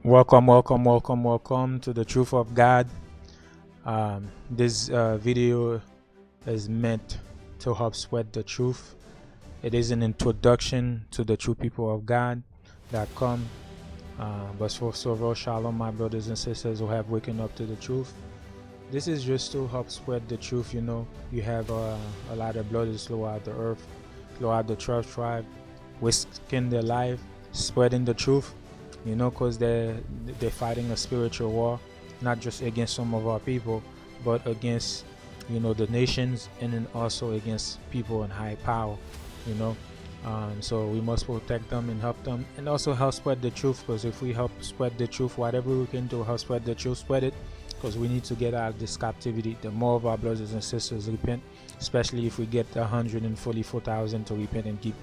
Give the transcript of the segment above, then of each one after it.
Welcome to the Truth of God. This video is meant to help spread the truth. It is an introduction to the true people of God that come. But for several shalom, my brothers and sisters who have waken up to the truth. This is just to help spread the truth. You have a lot of brothers throughout the earth, throughout the 12 tribe, risking their life, spreading the truth. Because they're fighting a spiritual war, not just against some of our people, but against, the nations, and then also against people in high power, so we must protect them and help them, and also help spread the truth. Because if we help spread the truth, whatever we can do, help spread the truth, spread it. Because we need to get out of this captivity. The more of our brothers and sisters repent, especially if we get 144,000 to repent and keep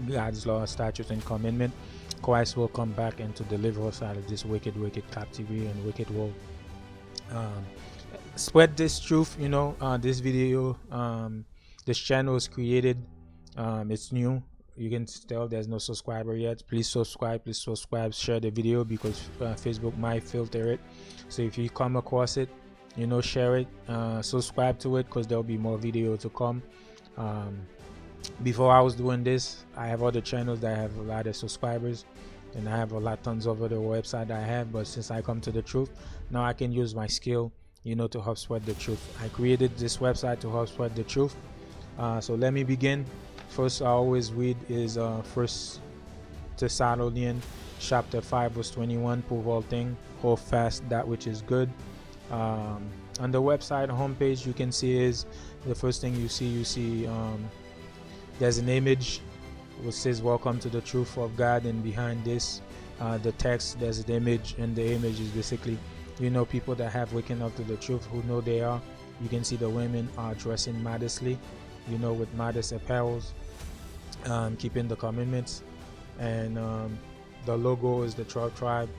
God's law, statutes, and commandment, Christ will come back and to deliver us out of this wicked captivity and wicked world. Spread this truth. This video, this channel is created. It's new. You can tell there's no subscriber yet. Please subscribe. Share the video, because Facebook might filter it. So if you come across it, share it, subscribe to it, because there'll be more video to come. Before I was doing this, I have other channels that have a lot of subscribers, and I have tons over the website I have. But since I come to the truth, now I can use my skill, to help spread the truth. I created this website to help spread the truth. So let me begin. First, I always read is 1 Thessalonians chapter 5 verse 21. Prove all things, hold fast that which is good. On the website homepage, you can see is the first thing you see there's an image which says welcome to the truth of God, and behind this the text, there's an image, and the image is basically people that have waken up to the truth, who know they are. You can see the women are dressing modestly, with modest apparels, keeping the commandments, and the logo is the 12 tribe,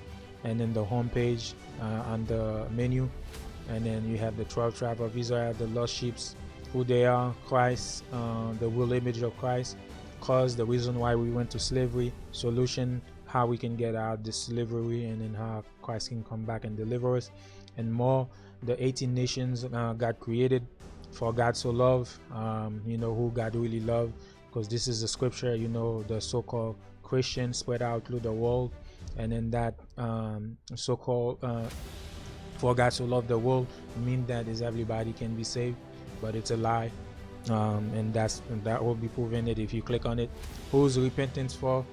and then the homepage on the menu, and then you have the 12 tribe of Israel, the lost sheep, who they are, Christ, the real image of Christ, cause, the reason why we went to slavery, solution, how we can get out of this slavery, and then how Christ can come back and deliver us, and more. The 18 nations God created, for God so loved, who God really loved, because this is the scripture, the so-called Christian spread out through the world, and then that so-called for God so loved the world mean that is everybody can be saved, but it's a lie. And that will be proven it if you click on it. Who's repentance for?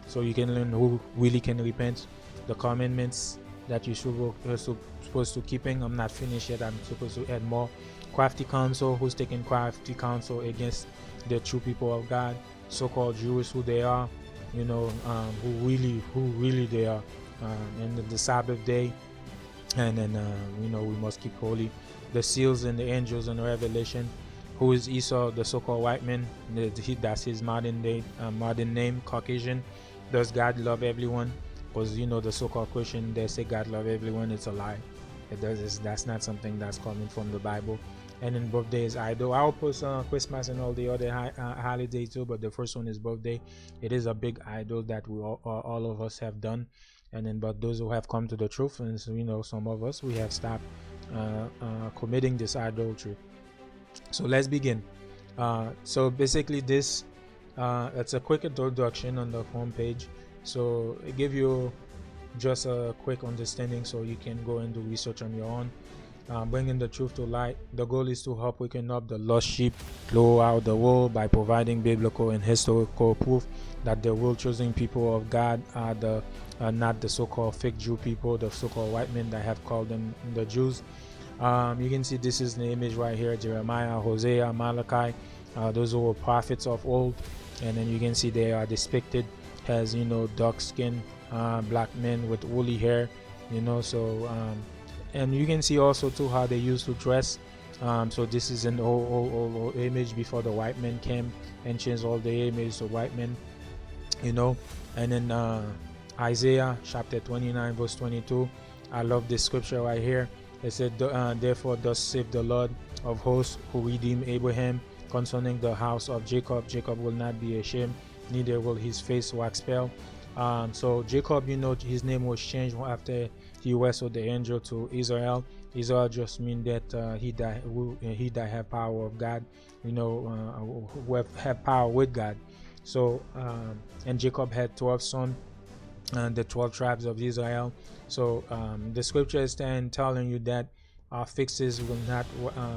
So you can learn who really can repent. The commandments that you supposed to keeping. I'm not finished yet. I'm supposed to add more. Crafty counsel, who's taking crafty counsel against the true people of God, so-called Jews, who they are, who really they are, and the Sabbath day, and then we must keep holy. The seals and the angels and the revelation, who is Esau, the so-called white man, that's his modern name, Caucasian. Does God love everyone? Because the so-called Christian, they say God love everyone. It's a lie. That's not something that's coming from the Bible. And then birthday is idol. I'll post Christmas and all the other holidays too, but the first one is birthday. It is a big idol that we all of us have done. And then, but those who have come to the truth, and so, some of us, we have stopped committing this idolatry. So let's begin. So basically this it's a quick introduction on the homepage, so it gives you just a quick understanding, so you can go and do research on your own. Bringing the truth to light. The goal is to help waken up the lost sheep throughout the world by providing biblical and historical proof that the real chosen people of God are not the so-called fake Jew people, the so-called white men that have called them the Jews. You can see this is the image right here: Jeremiah, Hosea, Malachi. Those were prophets of old, and then you can see they are depicted as dark skin, black men with woolly hair, and you can see also too how they used to dress. So this is an old image before the white men came and changed all the image to white men, and then Isaiah chapter 29 verse 22. I love this scripture right here. It said, therefore thus saith the Lord of hosts, who redeemed Abraham, concerning the house of Jacob. Jacob will not be ashamed, neither will his face wax pale. So Jacob, his name was changed after he wrestled the angel to Israel. Israel just mean that he that have power of God, who have power with God. So and Jacob had 12 sons, the 12 tribes of Israel. So the scripture is telling you that our fixes will not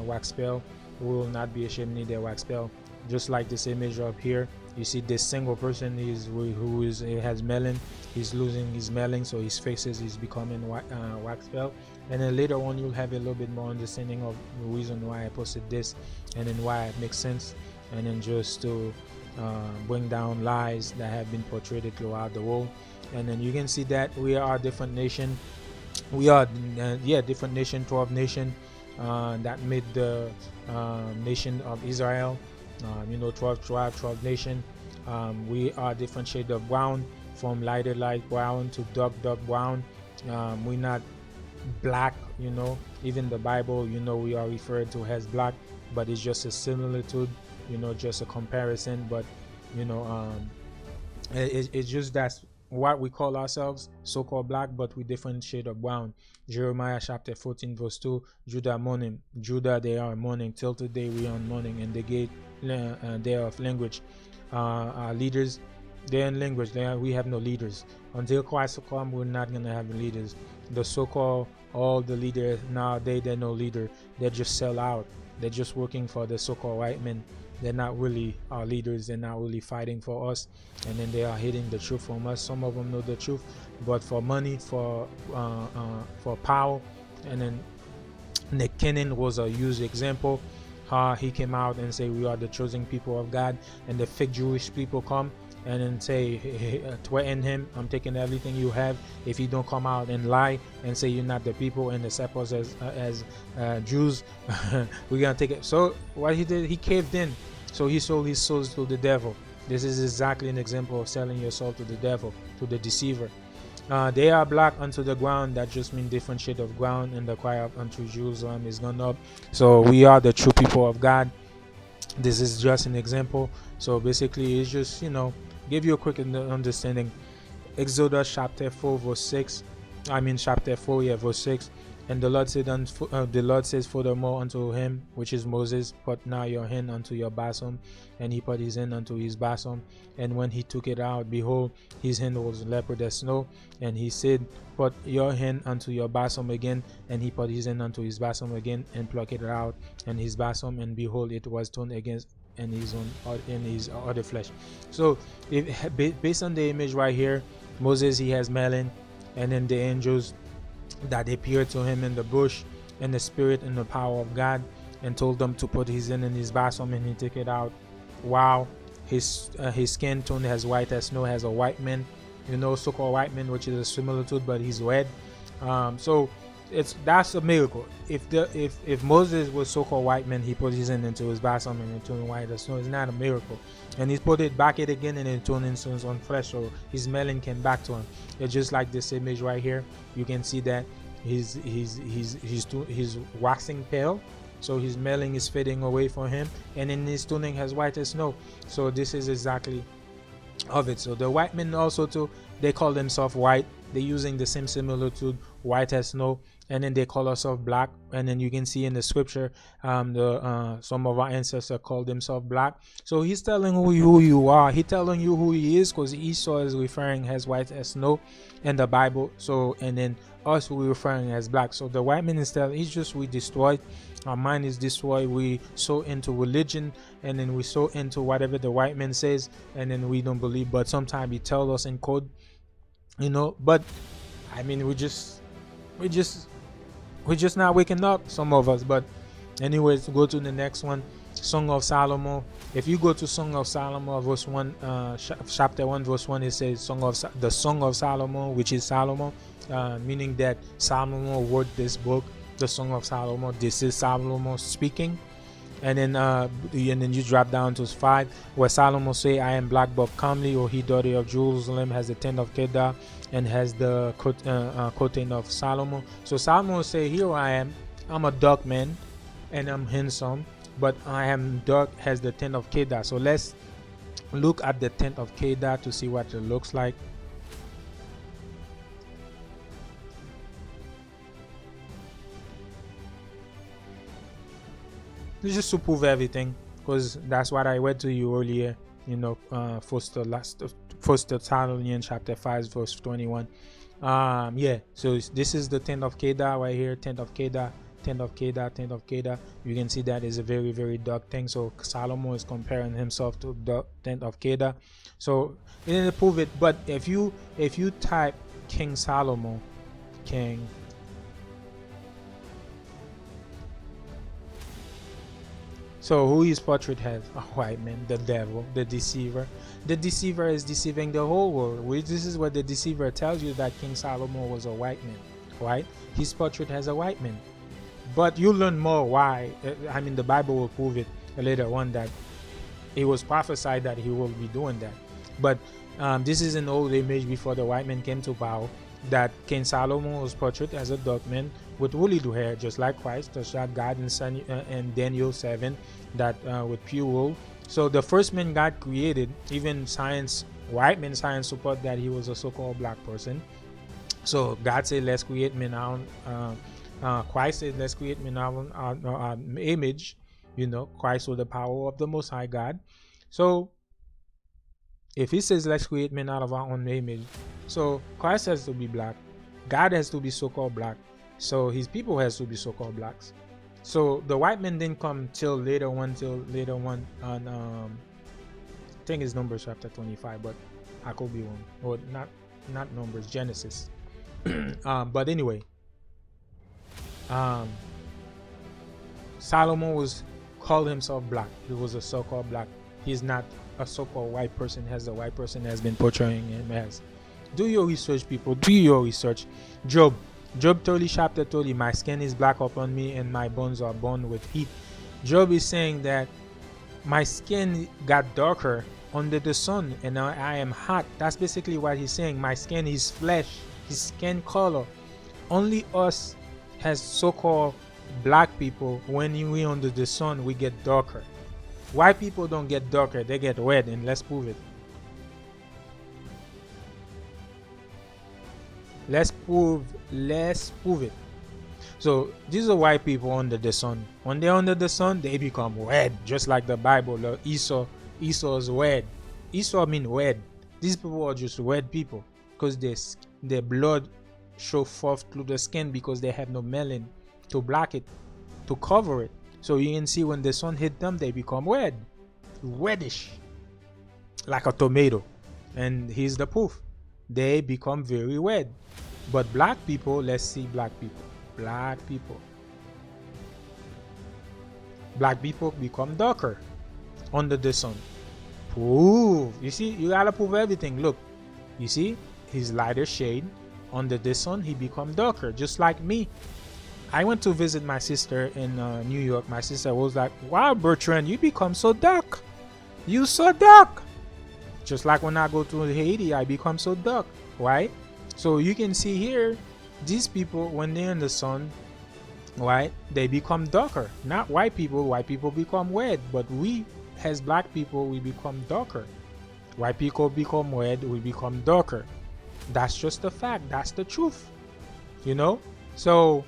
wax spell. We will not be ashamed neither wax spell. Just like this image up here, you see this single person who has melon. He's losing his melon, so his faces is becoming wax spell. And then later on, you'll have a little bit more understanding of the reason why I posted this, and then why it makes sense, and then just to bring down lies that have been portrayed throughout the world. And then you can see that we are a different nation. We are different nation, 12 nation that made the nation of Israel. 12 tribe, 12 nation. We are different shade of brown, from lighter light brown to dark brown. We're not black. Even the Bible, we are referred to as black, but it's just a similitude, just a comparison. But it's just that's what we call ourselves, so-called black, but with different shade of brown. Jeremiah chapter 14 verse 2, Judah mourning. Judah, they are mourning till today. We are mourning, and the gate thereof language. Our leaders, they're in language. We have no leaders. Until Christ will come, we're not gonna have leaders. The so-called all the leaders nowadays, they're no leader. They just sell out. They're just working for the so-called white men. They're not really our leaders. They're not really fighting for us, and then they are hiding the truth from us. Some of them know the truth, but for money, for power. And then Nick Cannon was a huge example. He came out and say we are the chosen people of God, and the fake Jewish people come and then say, threaten him, I'm taking everything you have if you don't come out and lie and say you're not the people and accept us as Jews. We're gonna take it. So what he did, he caved in. So he sold his souls to the devil. This is exactly an example of selling your soul to the devil, to the deceiver. They are black unto the ground. That just means different shade of ground, and the cry up unto Jerusalem is gone up. So we are the true people of God. This is just an example. So basically it's just give you a quick understanding. Exodus chapter 4 verse 6, chapter 4 verse 6. And the Lord says furthermore unto him, which is Moses, put now your hand unto your bosom. And he put his hand unto his bosom, and when he took it out, behold, his hand was leopard as snow. And he said, put your hand unto your bosom again. And he put his hand unto his bosom again, and plucked it out, and his bosom, and behold, it was torn against in his other flesh. So based on the image right here, Moses, he has melon, and then the angels that appeared to him in the bush, and the spirit and the power of God, and told them to put his hand in his bosom, and he took it out. Wow. His skin tone as white as snow, has a white man, so-called white man, which is a similitude, but he's red. So that's a miracle. If Moses was so-called white man, he put his hand into his bosom and it turned white as snow. It's not a miracle. And he put it back again, and it turned into his own flesh, so his melon came back to him. It's just like this image right here. You can see that he's waxing pale, so his melon is fading away from him, and then his turning as white as snow. So this is exactly of it. So the white men also too, they call themselves white. They're using the same similitude, white as snow, and then they call themselves black. And then you can see in the scripture, some of our ancestors called themselves black. So he's telling who you are. He's telling you who he is, because Esau is referring as white as snow in the Bible. So, and then us, we're referring as black. So the white man is telling, we destroyed. Our mind is destroyed. We so into religion, and then we so into whatever the white man says, and then we don't believe. But sometimes he tells us in code, but we just not waking up, some of us. But anyways, go to the next one, Song of Solomon. If you go to Song of Solomon verse 1, chapter 1 verse 1, it says the Song of Solomon, which is Solomon, meaning that Solomon wrote this book, the Song of Solomon. This is Solomon speaking. And then you drop down to 5, where Solomon say, I am black but comely, or he daughter of Jerusalem has the tent of Kedar, and has the curtain of Solomon. So Solomon say, here I am, I'm a dark man and I'm handsome, but I am dark, has the tent of Kedar. So let's look at the tent of Kedar to see what it looks like. just to prove everything, because that's what I read to you earlier. First Thessalonians chapter 5 verse 21. Yeah, so this is the tent of Kedar right here. Tent of Kedar. You can see that is a very, very dark thing. So Solomon is comparing himself to the tent of Kedar. So it didn't prove it, but if you type King Solomon, King, so who his portrait has? A white man, the devil, the deceiver. The deceiver is deceiving the whole world. This is what the deceiver tells you, that King Solomon was a white man, right? His portrait has a white man. But you learn more why. I mean, the Bible will prove it later on that it was prophesied that he will be doing that. But this is an old image before the white man came to power, that King Solomon was portrayed as a dark man with woolly hair, just like Christ, just like God in Daniel 7, that with pure wool. So the first man God created, even white man science support that he was a so-called black person. So God said, let's create men Christ said, let's create men our image. Christ was the power of the Most High God. So if he says let's create men out of our own image, so Christ has to be black, God has to be so-called black, so his people has to be so-called blacks. So the white man didn't come till later on on I think it's Numbers chapter 25, but I could be wrong, or not Numbers, Genesis. But anyway, Solomon called himself black. He was a so-called black. He's not a so-called white person as the white person has been portraying him as. Do your research, people. Do your research. Job 30 chapter 30. My skin is black upon me and my bones are burned with heat. Job is saying that my skin got darker under the sun and now I am hot. That's basically what he's saying. My skin is flesh, his skin color. Only us as so-called black people, when we under the sun, we get darker. White people don't get darker, they get red, and let's prove it. Let's prove it. So these are white people under the sun. When they're under the sun, they become red, just like the Bible. Esau is red. Esau means red. These people are just red people because their blood show forth through the skin because they have no melanin to block it, to cover it. So you can see when the sun hit them, they become reddish, like a tomato. And here's the proof: they become very red. But black people, let's see black people. Black people become darker under the sun. Proof. You see, you gotta prove everything. Look, you see, his lighter shade under the sun, he become darker, just like me. I went to visit my sister in New York. My sister was like, wow, Bertrand, you become so dark. You so dark. Just like when I go to Haiti, I become so dark, right? So you can see here, these people, when they're in the sun, right, they become darker. Not white people. White people become red, but we, as black people, we become darker. White people become red, we become darker. That's just a fact. That's the truth. So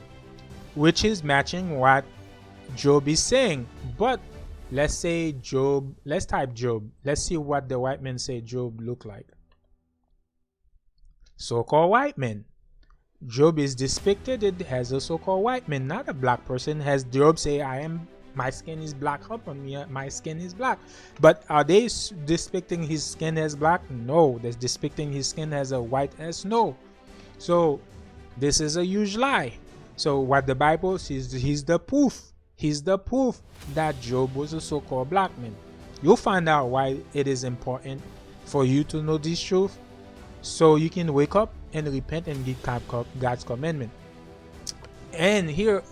which is matching what Job is saying. But let's say Job, let's type Job. Let's see what the white men say Job look like. So-called white men. Job is depicted as a so-called white man, not a black person. As Job say, my skin is black upon me, my skin is black. But are they depicting his skin as black? No. They're depicting his skin as a white as snow. So this is a huge lie. So what the Bible says, he's the proof. He's the proof that Job was a so-called black man. You'll find out why it is important for you to know this truth, so you can wake up and repent and give God's commandment. And here,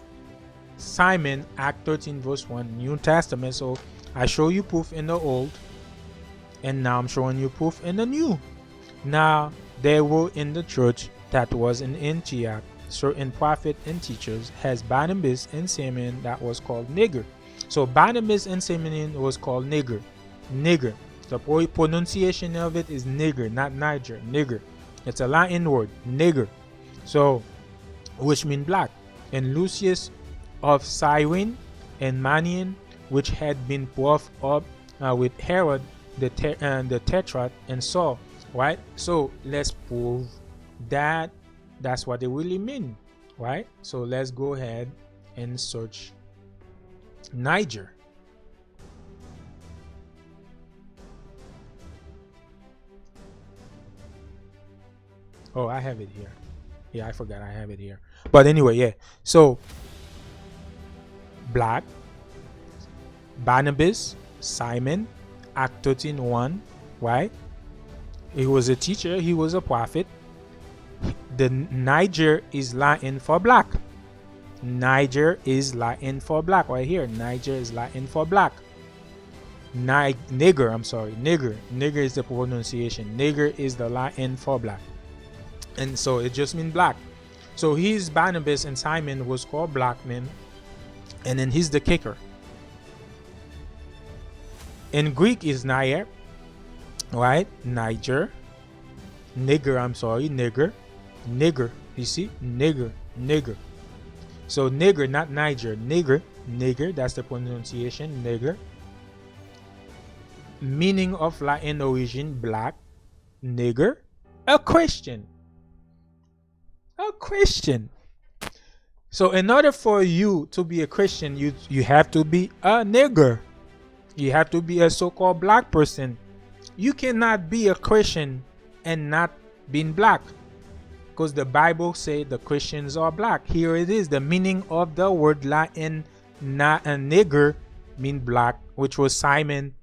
Simon, Act 13 verse 1, New Testament. So I show you proof in the Old, and now I'm showing you proof in the New. Now there were in the church that was in Antioch certain prophets and teachers, as Barnabas and Simeon, that was called nigger. So Barnabas and Simeon was called nigger. The pronunciation of it is nigger, not Niger. Nigger. It's a Latin word, nigger. So, which means black. And Lucius of Cyrene and Manian, which had been brought up with Herod the Tetrarch and Saul, right? So let's prove that that's what they really mean, right? So let's go ahead and search Niger. Oh, I have it here. Yeah, I forgot I have it here. But anyway, yeah. So black, Barnabas, Simon, Act 13:1, right? He was a teacher, he was a prophet. The Niger is Latin for black. Niger is Latin for black right here. Niger is Latin for black. Nigger, I'm sorry, nigger. Nigger is the pronunciation. Nigger is the Latin for black. And so it just means black. So he's Barnabas and Simon was called black men. And then he's the kicker. In Greek is Nair, right? Niger. Nigger, I'm sorry, nigger. Nigger, you see? Nigger, nigger. So nigger, not Niger. Nigger, nigger, that's the pronunciation, nigger. Meaning of Latin origin, black. Nigger, a Christian. A Christian. So in order for you to be a Christian, you have to be a nigger. You have to be a so-called black person. You cannot be a Christian and not being black, because the Bible says the Christians are black. Here it is. The meaning of the word Latin nigger mean black, which was Simon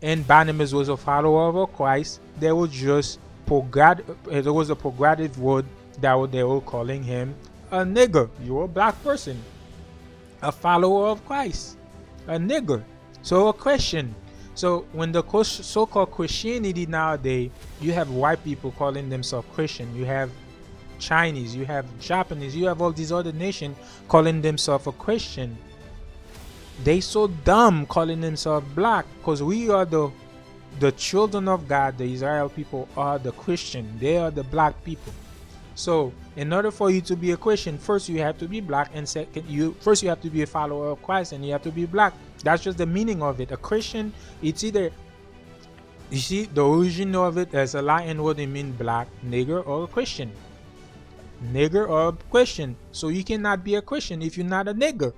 and Barnabas was a follower of Christ. They were just it was a progressive word that they were calling him a nigger. You're a black person, a follower of Christ, a nigger. So a Christian. So when the so-called Christianity nowadays, you have white people calling themselves Christian. You have Chinese, you have Japanese, you have all these other nations calling themselves a Christian. They so dumb calling themselves black, because we are the children of God. The Israel people are the Christian. They are the black people. So in order for you to be a Christian, first you have to be black, and second you have to be a follower of Christ, and you have to be black. That's just the meaning of it. A Christian, it's either, you see, the origin of it as a Latin word, it means black, nigger, or a Christian. Nigger or a Christian. So you cannot be a Christian if you're not a nigger.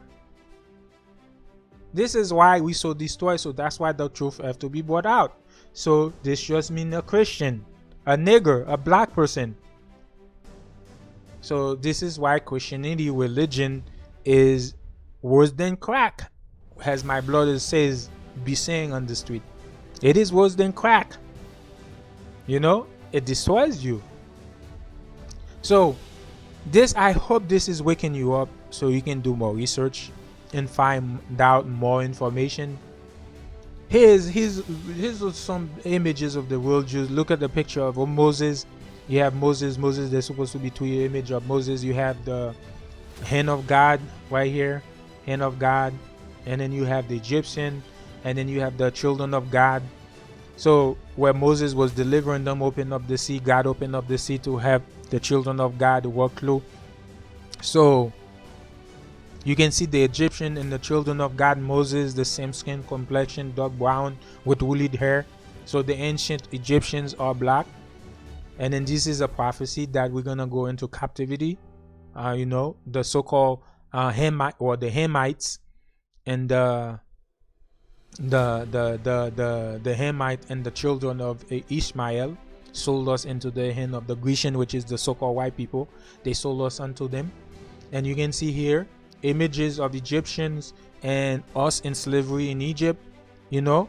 This is why we so destroyed. So that's why the truth have to be brought out. So this just means a Christian, a nigger, a black person. So this is why Christianity religion is worse than crack, as my brother says, be saying on the street. It is worse than crack. You know, it destroys you. So this, I hope this is waking you up so you can do more research and find out more information. Here's some images of the world Jews. Look at the picture of Moses. You have Moses. There's supposed to be two image of Moses. You have the hand of God right here, hand of God, and then you have the Egyptian, and then you have the children of God. So where Moses was delivering them, open up the sea, God opened up the sea to have the children of God walk through. So you can see the Egyptian and the children of God. Moses, the same skin complexion, dark brown with woolly hair. So the ancient Egyptians are black. And then this is a prophecy that we're gonna go into captivity. You know, the so-called Hamite, or the Hamites, and the Hamite and the children of Ishmael sold us into the hand of the Grecian, which is the so-called white people. They sold us unto them. And you can see here images of Egyptians and us in slavery in Egypt. You know,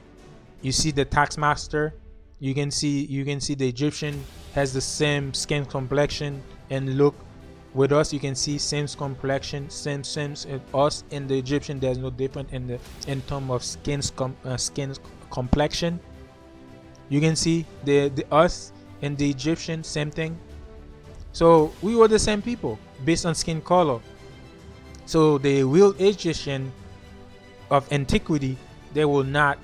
you see the tax master. You can see the Egyptian has the same skin complexion and look. With us, you can see same complexion, same us and the Egyptian. There's no difference in terms of skin complexion. You can see the us and the Egyptian, same thing. So we were the same people based on skin color. So the real Egyptian of antiquity, they were not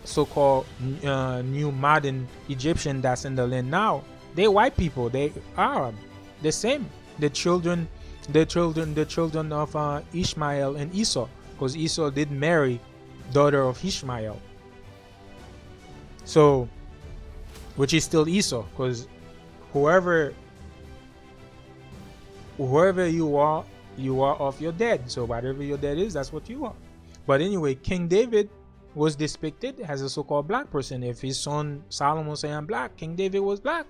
so-called new modern Egyptian that's in the land now. They white people. They Arab. The same. The children of Ishmael and Esau, because Esau did marry daughter of Ishmael. So, which is still Esau, because whoever you are of your dad. So whatever your dad is, that's what you are. But anyway, King David was depicted as a so-called black person. If his son Solomon say I'm black, King David was black.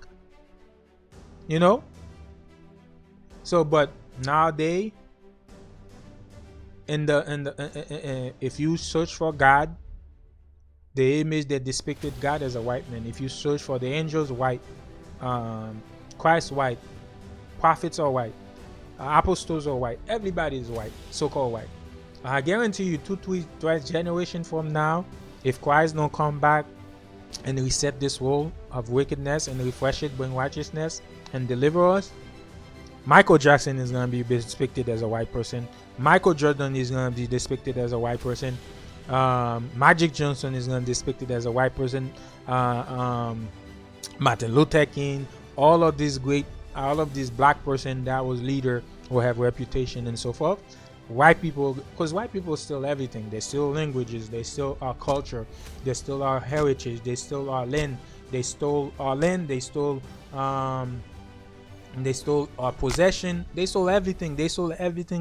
You know? So, but nowadays, if you search for God, the image that depicted God as a white man. If you search for the angels, white, Christ white, prophets are white, apostles are white, everybody is white, so-called white. I guarantee you, 2-3 generations from now, if Christ don't come back and reset this world of wickedness and refresh it, bring righteousness and deliver us, Michael Jackson is going to be depicted as a white person. Michael Jordan is going to be depicted as a white person. Magic Johnson is going to be depicted as a white person. Martin Luther King, all of these black person that was leader will have reputation and so forth. White people, because white people still everything. They still languages, they still our culture, they still our heritage, they still our land. They stole our land, they stole our possession, they stole everything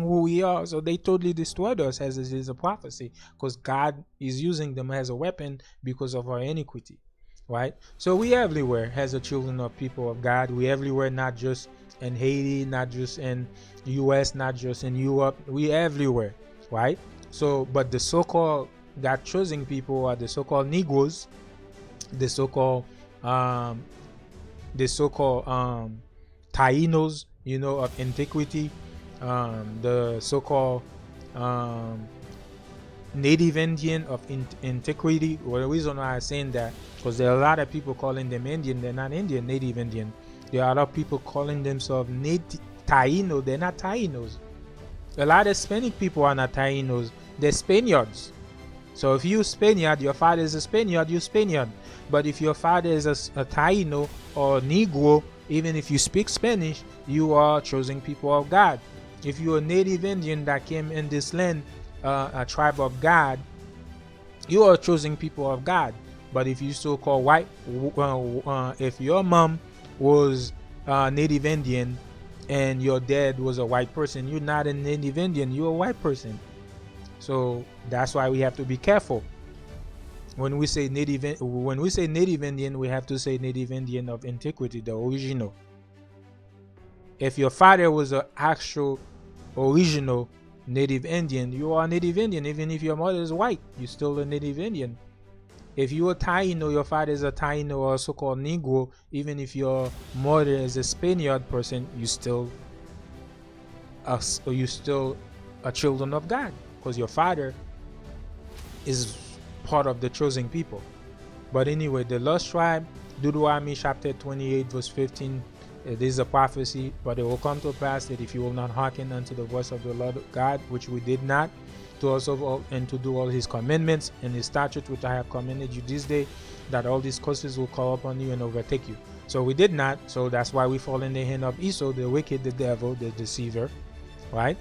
who we are. So they totally destroyed us, as it is a prophecy, because God is using them as a weapon because of our iniquity, right? So we everywhere as the children of people of God. We everywhere, not just in Haiti, not just in US, not just in Europe. We everywhere, right? So, but the so-called God chosen people are the so-called Negroes, the so-called Tainos, you know, of antiquity, the so-called Native Indian of antiquity. Well, the reason why I'm saying that, because there are a lot of people calling them Indian. They're not Indian, Native Indian. There are a lot of people calling themselves Taino. They're not Tainos. A lot of Hispanic people are not Tainos. They're Spaniards. So if you Spaniard, your father is a Spaniard, you Spaniard. But if your father is a Taino or Negro, even if you speak Spanish, you are chosen people of God. If you're a Native Indian that came in this land, a tribe of God, you are chosen people of God. But if you so-called white, if your mom was Native Indian and your dad was a white person, you're not a Native Indian, you're a white person. So that's why we have to be careful. When we say Native Indian, we have to say Native Indian of antiquity, the original. If your father was an actual original Native Indian, you are a Native Indian. Even if your mother is white, you're still a Native Indian. If you are Taino, your father is a Taino or a so-called Negro, even if your mother is a Spaniard person, you still a children of God, because your father is part of the chosen people. But anyway, the lost tribe, Deuteronomy chapter 28 verse 15, it is a prophecy, but it will come to pass that if you will not hearken unto the voice of the Lord God, which we did not, to also and to do all his commandments and his statutes which I have commanded you this day, that all these curses will come upon you and overtake you. So we did not, so that's why we fall in the hand of Esau, the wicked, the devil, the deceiver, right?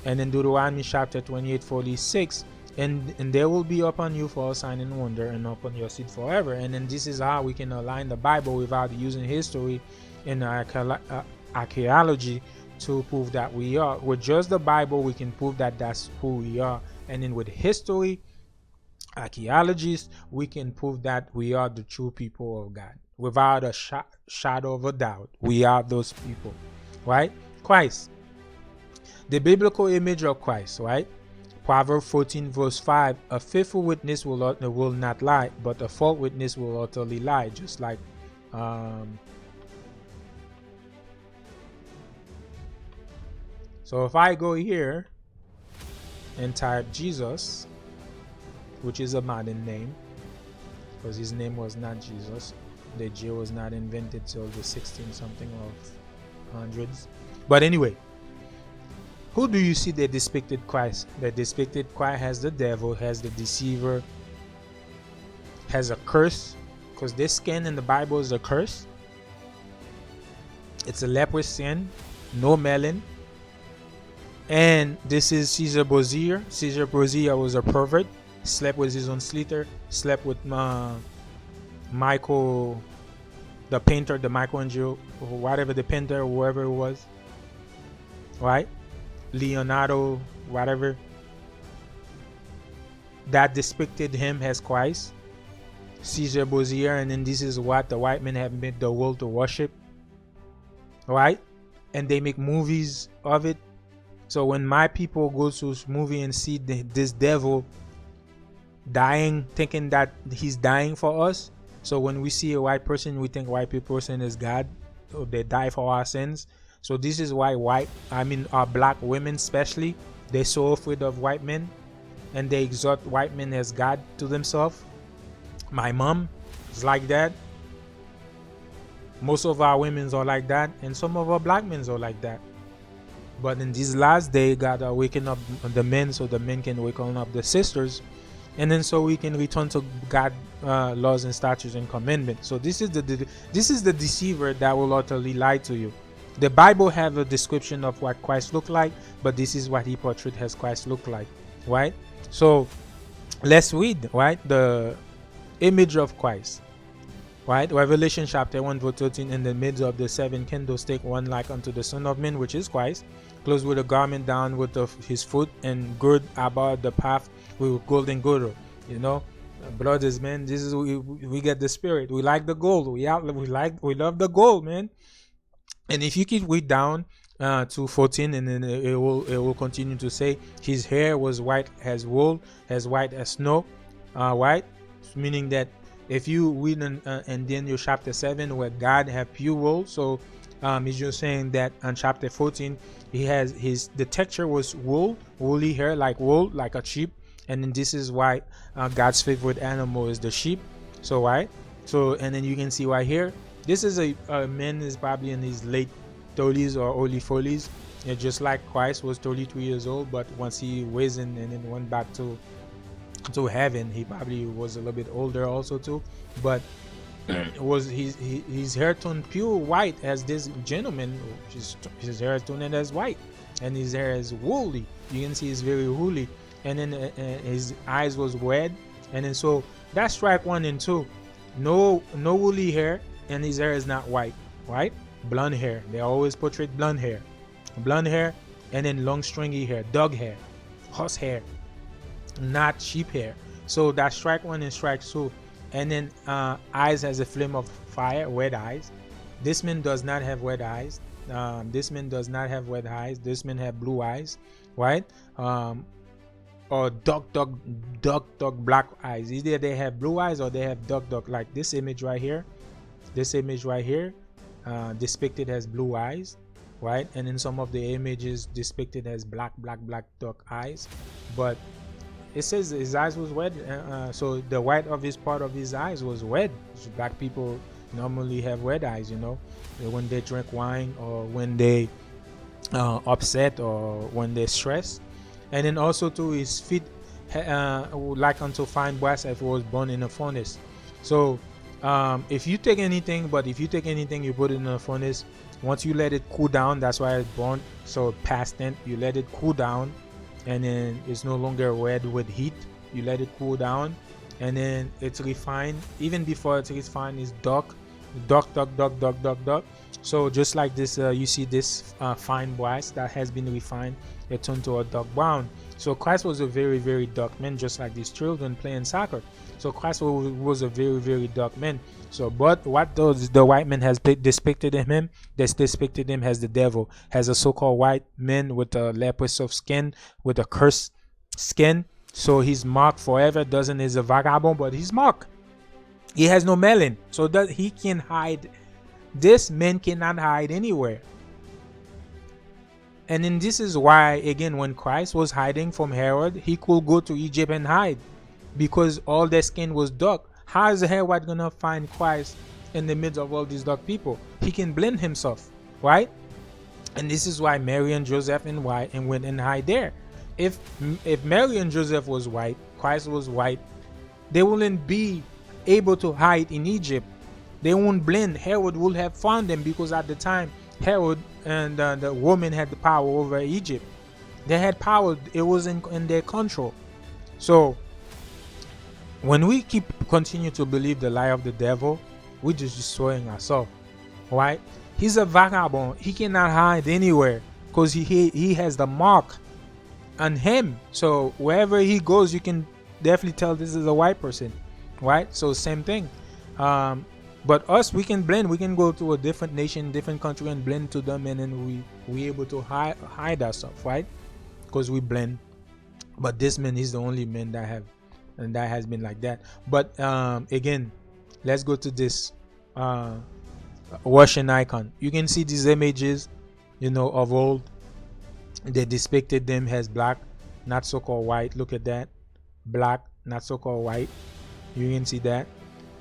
And in Deuteronomy chapter 28:46, and there will be upon you for a sign and wonder, and upon your seed forever. And then this is how we can align the Bible without using history and archaeology to prove that we are. With just the Bible, we can prove that that's who we are. And then with history, archaeologists, we can prove that we are the true people of God. Without a shadow of a doubt, we are those people, right? Christ, the biblical image of Christ, right? Proverbs 14 verse 5, a faithful witness will not lie, but a false witness will utterly lie. Just like so if I go here and type Jesus, which is a modern name, because his name was not Jesus, the J was not invented till the 16 something of hundreds. But anyway, who do you see that depicted Christ? That depicted Christ has the devil, has the deceiver, has a curse, because this skin in the Bible is a curse. It's a leprous sin, no melon. And this is Caesar Borgia. Caesar Borgia was a pervert. slept with his own sister, slept with Michael, the painter, the Michelangelo, or whatever, the painter, whoever it was, right? Leonardo, whatever. That depicted him as Christ, Caesar Borgia, and then this is what the white men have made the world to worship, right? And they make movies of it. So when my people go to this movie and see this devil dying, thinking that he's dying for us. So when we see a white person, we think white person is God, so they die for our sins. So this is why our black women especially, they're so afraid of white men, and they exalt white men as God to themselves. My mom is like that. Most of our women are like that, and some of our black men are like that. But in these last days, God are waking up the men, so the men can wake up the sisters, and then so we can return to God laws and statutes and commandments. So this is the deceiver that will utterly lie to you. The Bible have a description of what Christ looked like, but this is what he portrayed as Christ looked like, right? So let's read, right, the image of Christ, right? Revelation chapter 1 verse 13. In the midst of the seven candlestick, one like unto the Son of Man, which is Christ, clothed with a garment down with his foot, and gird about the path with golden girdle. You know, brothers, man, this is we get the spirit. We like the gold. We love the gold, man. And if you keep read down to 14, and then it will continue to say his hair was white as wool, as white as snow, white, meaning that if you read in Daniel chapter 7 where God have pure wool, so he's just saying that on chapter 14 he has the texture was woolly hair, like wool, like a sheep. And then this is why God's favorite animal is the sheep. So right, so and then you can see right here, this is a man is probably in his late 30s or early 40s. Just like Christ was 33 years old, but once he risen and then went back to heaven, he probably was a little bit older also too. But was his hair turned pure white as this gentleman, his hair turned as white, and his hair is woolly. You can see it's very woolly, and then his eyes was red, and then so that's strike 1 and 2. No woolly hair, and his hair is not white, right? Blonde hair. They always portray blonde hair, and then long stringy hair, dog hair, horse hair, not sheep hair. So that's strike 1 and strike 2. And then eyes has a flame of fire, red eyes. This man does not have red eyes. This man does not have red eyes. This man have blue eyes, right? Or dark black eyes. Either they have blue eyes or they have dark, like this image right here. This image right here depicted as blue eyes, right? And in some of the images depicted as black dark eyes. But it says his eyes was red, so the white of his part of his eyes was red. So black people normally have red eyes, you know, when they drink wine or when they upset or when they're stressed. And then also too, his feet like unto fine brass if it was born in a furnace. So if you take anything you put it in a furnace, once you let it cool down, that's why it's born. So past tense, you let it cool down, and then it's no longer red with heat. You let it cool down, and then it's refined. Even before it's refined, it's dark. So just like this, you see this fine brass that has been refined, it turned to a dark brown. So Christ was a very, very dark man, just like these children playing soccer. So Christ was a very, very dark man. So, but what does the white man has depicted him? They depicted him as the devil, as a so-called white man with a leprous of skin, with a cursed skin. So he's marked forever. Doesn't is a vagabond, but he's marked. He has no melanin, so that he can hide. This man cannot hide anywhere. And then this is why, again, when Christ was hiding from Herod, he could go to Egypt and hide, because all their skin was dark. How is Herod gonna find Christ in the midst of all these dark people? He can blend himself, right? And this is why Mary and Joseph and went and hide there. If Mary and Joseph was white, Christ was white, they wouldn't be able to hide in Egypt. They won't blend. Herod would have found them, because at the time Herod and the woman had the power over Egypt. They had power. It was in their control. So when we keep continue to believe the lie of the devil, we're just destroying ourselves, right? He's a vagabond. He cannot hide anywhere because he has the mark on him. So wherever he goes, you can definitely tell this is a white person, right? So same thing. But us, we can blend. We can go to a different nation, different country, and blend to them, and then we able to hide ourselves, right? Because we blend. But this man is the only man that has been like that. But again, let's go to this Russian icon. You can see these images, of old. They depicted them as black, not so-called white. Look at that, black, not so-called white. You can see that.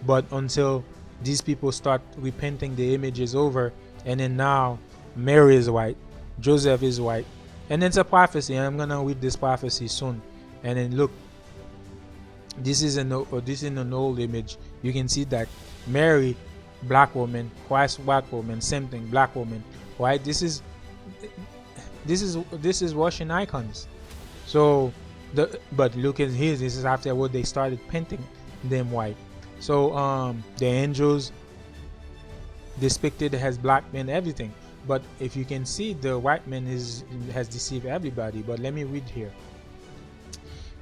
But until these people start repenting, the images over, and then now Mary is white, Joseph is white, and it's a prophecy. And I'm gonna read this prophecy soon. And then look, this is an old image. You can see that Mary, black woman, Christ, black woman, same thing, black woman, right? This is Russian icons. So but look at here, this is after what they started painting them white. So the angels depicted as black men, everything. But if you can see, the white man has deceived everybody. But let me read here.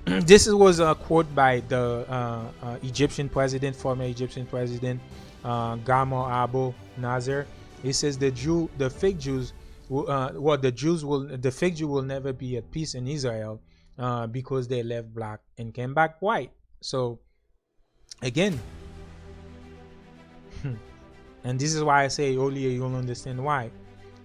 This was a quote by the former Egyptian president, Gamal Abdel Nasser. He says the fake Jews, the fake Jew will never be at peace in Israel because they left black and came back white. So again, and this is why I say earlier, you'll understand why.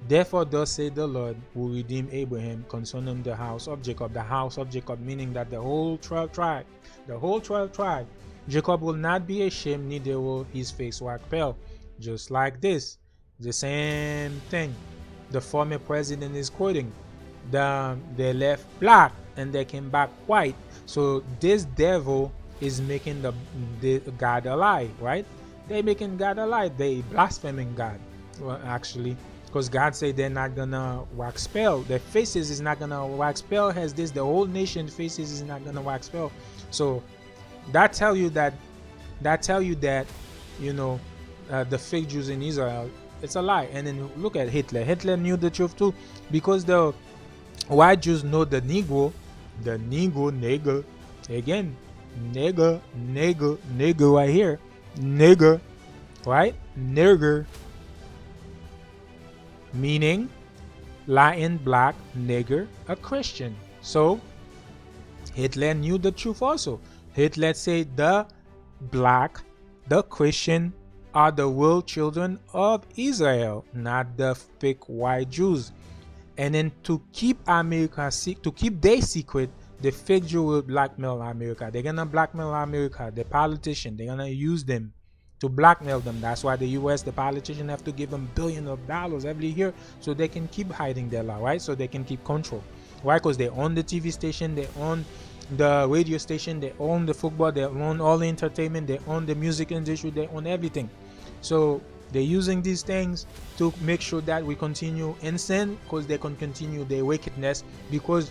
Therefore, thus say the Lord, who redeemed Abraham concerning the house of Jacob. The house of Jacob, meaning that the whole 12 tribe, Jacob will not be ashamed, neither will his face wax pale. Just like this, the same thing. The former president is quoting. They left black and they came back white. So this devil is making the God a lie, right? They making God a lie. They blaspheming God, well, actually. Because God said they're not gonna wax pale. Their faces is not gonna wax pale. Has this, the whole nation faces is not gonna wax pale. So that tell you that the fake Jews in Israel, it's a lie. And then look at Hitler. Hitler knew the truth too, because the white Jews know the nigger, again, nigger right here, nigger, right, nigger, meaning Latin black, nigger, a Christian. So Hitler knew the truth also. Hitler said the black, the Christian, are the real children of Israel, not the fake white Jews. And then to keep America, to keep their secret, the fake Jew will blackmail America. They're gonna blackmail America. The politician, they're gonna use them to blackmail them. That's why the US, the politicians have to give them billions of dollars every year so they can keep hiding their lie, right? So they can keep control. Why? Because they own the TV station, they own the radio station, they own the football, they own all the entertainment, they own the music industry, they own everything. So they're using these things to make sure that we continue in sin, because they can continue their wickedness. Because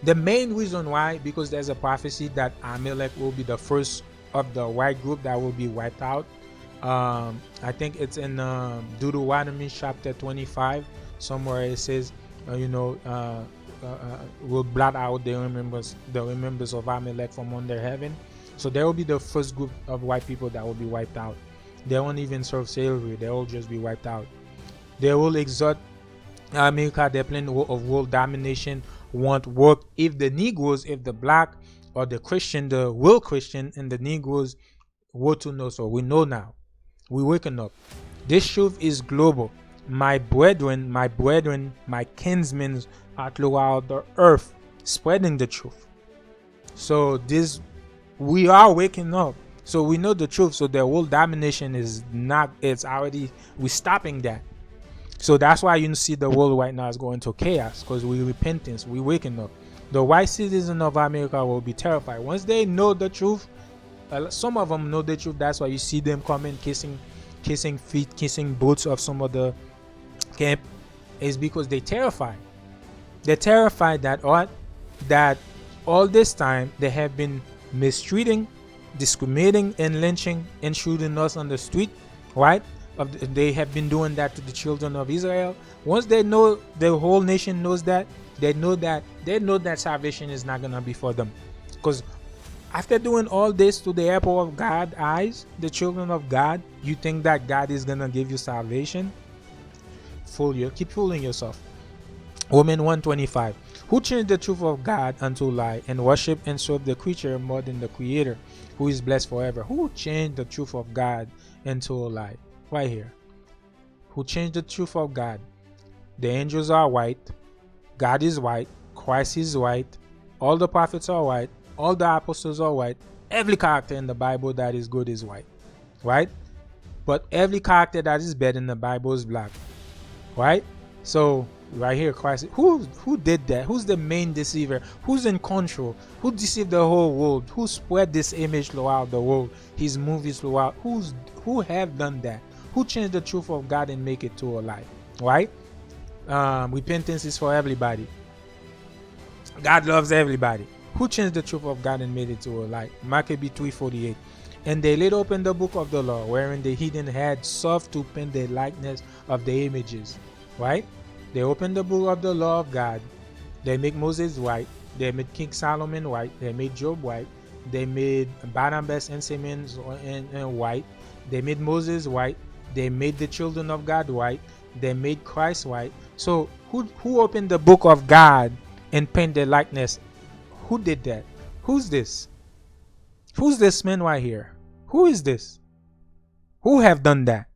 the main reason why, because there's a prophecy that Amalek will be the first of the white group that will be wiped out. I think it's in Deuteronomy chapter 25, somewhere it says, will blot out the remembrance of Amalek from under heaven. So there will be the first group of white people that will be wiped out. They won't even serve slavery. They will just be wiped out. They will exert America. Their plan of world domination won't work if the Negroes, if the black or the Christian, the real Christian and the Negroes were to know. So we know now. We're waking up. This truth is global. My brethren, my kinsmen are throughout the earth spreading the truth. So we are waking up. So we know the truth. So the world domination is not, it's already, we're stopping that. So that's why you see the world right now is going to chaos, because we're repentance, we're waking up. The white citizens of America will be terrified once they know the truth. Some of them know the truth. That's why you see them coming, kissing feet, kissing boots of some of the camp. Is because they're terrified. They're terrified that all this time they have been mistreating discriminating and lynching and shooting us on the street, right? They have been doing that to the children of Israel. Once they know, the whole nation knows that, they know that salvation is not gonna be for them. Because after doing all this to the apple of God's eyes, the children of God, you think that God is gonna give you salvation? Keep fooling yourself. Romans 1:25. Who changed the truth of God unto lie, and worship and serve the creature more than the Creator, who is blessed forever? Who changed the truth of God into a lie? Right here. Who changed the truth of God? The angels are white, God is white, Christ is white, all the prophets are white, all the apostles are white, every character in the Bible that is good is white, right? But every character that is bad in the Bible is black, right? So right here, Christ, who did that? Who's the main deceiver? Who's in control? Who deceived the whole world? Who spread this image throughout the world? His movies throughout. Who have done that? Who changed the truth of God and make it to a lie? Right? Repentance is for everybody. God loves everybody. Who changed the truth of God and made it to a lie? Maccabees 3:48. And they laid open the book of the law, wherein the heathen had sought to paint the likeness of the images. Right? They opened the book of the law of God. They make Moses white. They made King Solomon white. They made Job white. They made Barnabas and Simeon white. They made Moses white. They made the children of God white. They made Christ white. So who opened the book of God and paint the likeness? Who did that? Who's this? Who's this man right here? Who is this? Who have done that?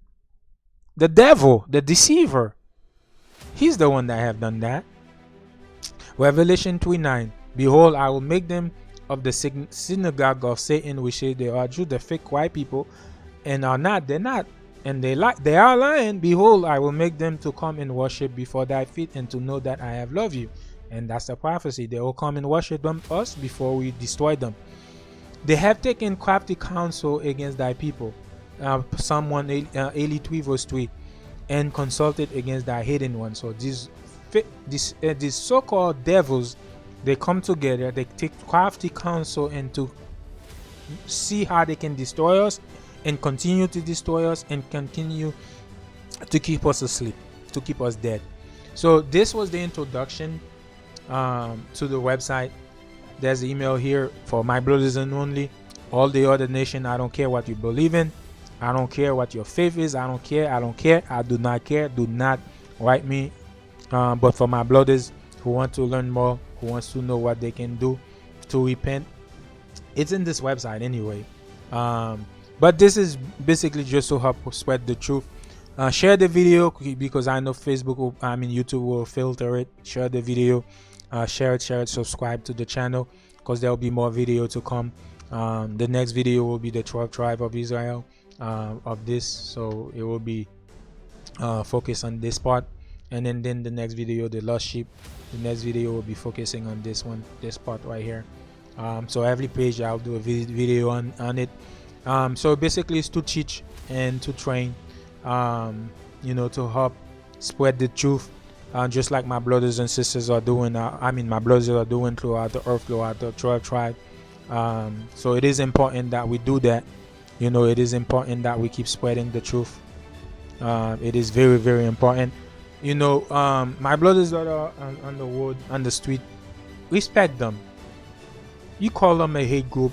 The devil, the deceiver. He's the one that have done that. Revelation 3:9. Behold, I will make them of the synagogue of Satan, which say they are Jews, the fake white people, and are not. They're not. And they are lying. Behold, I will make them to come and worship before thy feet, and to know that I have loved you. And that's the prophecy. They will come and worship us before we destroy them. They have taken crafty counsel against thy people. Psalm 183:3. And consulted against thy hidden one. So these so-called devils, they come together, they take crafty counsel and to see how they can destroy us and continue to destroy us and continue to keep us asleep, to keep us dead. So this was the introduction to the website. There's the email here for my brothers and only. All the other nation, I don't care what you believe in. I don't care what your faith is. I don't care. I do not care. Do not write me. But for my brothers who want to learn more, who wants to know what they can do to repent, it's in this website anyway. But this is basically just to help spread the truth. Share the video, because I know YouTube will filter it. Share the video. Share it. Subscribe to the channel, because there will be more video to come. The next video will be the 12th tribe of Israel. Of this, so it will be focused on this part, and then the next video, the lost sheep, the next video will be focusing on this part right here. So every page I'll do a video on it. So basically it's to teach and to train, to help spread the truth, just like my brothers and sisters are doing. My brothers are doing throughout the earth, throughout the 12th tribe. So it is important that we do that. It is important that we keep spreading the truth. It is very, very important. My brothers that are on the road, on the street, respect them. You call them a hate group,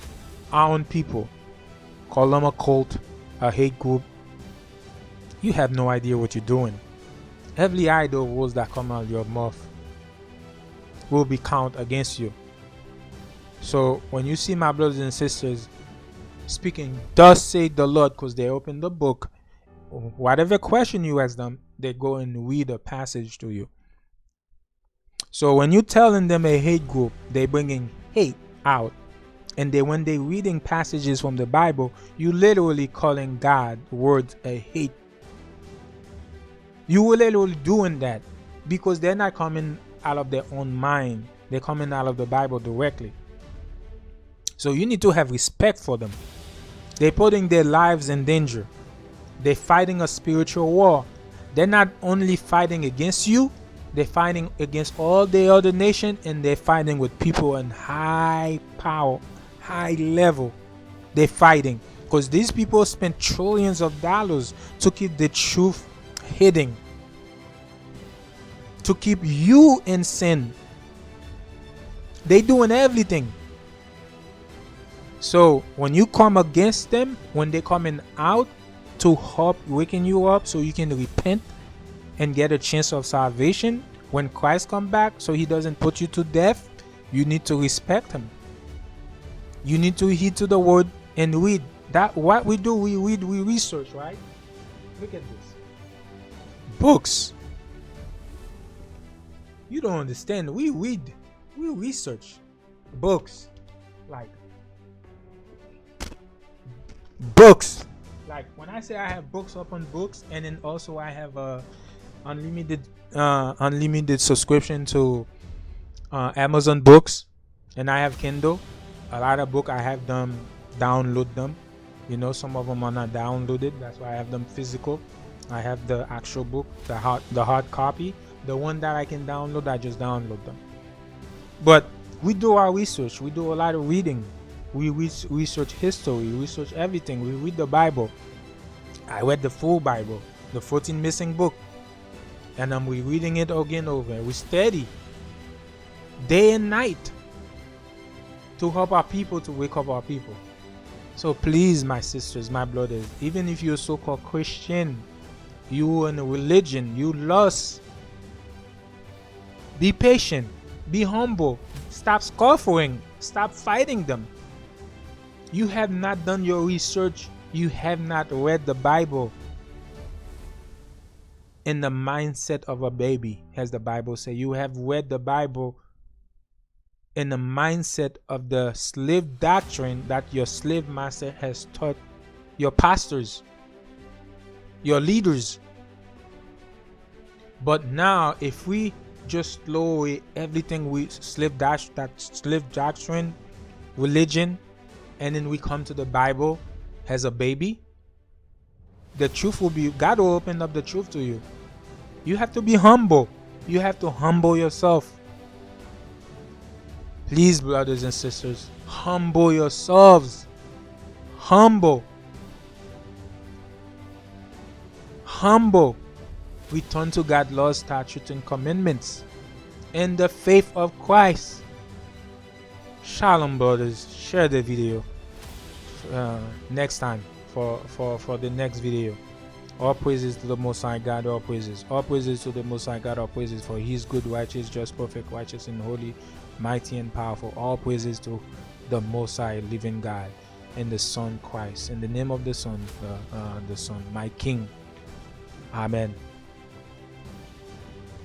our own people. Call them a cult, a hate group. You have no idea what you're doing. Every idle words that come out of your mouth will be counted against you. So when you see my brothers and sisters speaking, thus say the Lord, because they open the book, whatever question you ask them, they go and read a passage to you. So when you telling them a hate group, they bringing hate out, and when they reading passages from the Bible, you literally calling God words a hate. You were literally doing that, because they're not coming out of their own mind, they're coming out of the Bible directly. So you need to have respect for them. They're putting their lives in danger. They're fighting a spiritual war. They're not only fighting against you, they're fighting against all the other nations, and they're fighting with people in high power, high level. They're fighting because these people spend trillions of dollars to keep the truth hidden, to keep you in sin. They doing everything. So when you come against them, when they coming out to help waking you up so you can repent and get a chance of salvation when Christ come back, so he doesn't put you to death, you need to respect him. You need to heed to the word and read. That what we do, we read, we research, right? Look at this. Books. You don't understand. We read, we research books. Like books. Like when I say I have books upon books, and then also I have a unlimited subscription to Amazon Books, and I have Kindle. A lot of book I have them download them. You know, some of them are not downloaded. That's why I have them physical. I have the actual book, the hard copy. The one that I can download, I just download them. But we do our research. We do a lot of reading. We research history. We research everything. We read the Bible. I read the full Bible, the 14 missing book, and I'm rereading it again over. We study day and night to help our people, to wake up our people. So please, my sisters, my brothers, even if you're so-called Christian, you in a religion, you lost, be patient, be humble, stop scoffing, stop fighting them. You have not done your research. You have not read the Bible in the mindset of a baby, as the Bible says. You have read the Bible in the mindset of the slave doctrine that your slave master has taught your pastors, your leaders. But now, if we just throw away everything we slave doctrine, religion, and then we come to the Bible as a baby, the truth will be, God will open up the truth to you. You have to be humble. You have to humble yourself. Please, brothers and sisters, humble yourselves. Humble. Humble. Return to God's laws, statutes, and commandments in the faith of Christ. Shalom, brothers. Share the video next time for the next video. All praises to the Most High God. All praises. All praises to the Most High God. All praises, for He is good, righteous, just, perfect, righteous, and holy, mighty, and powerful. All praises to the Most High, living God, and the Son Christ. In the name of the Son, my King. Amen.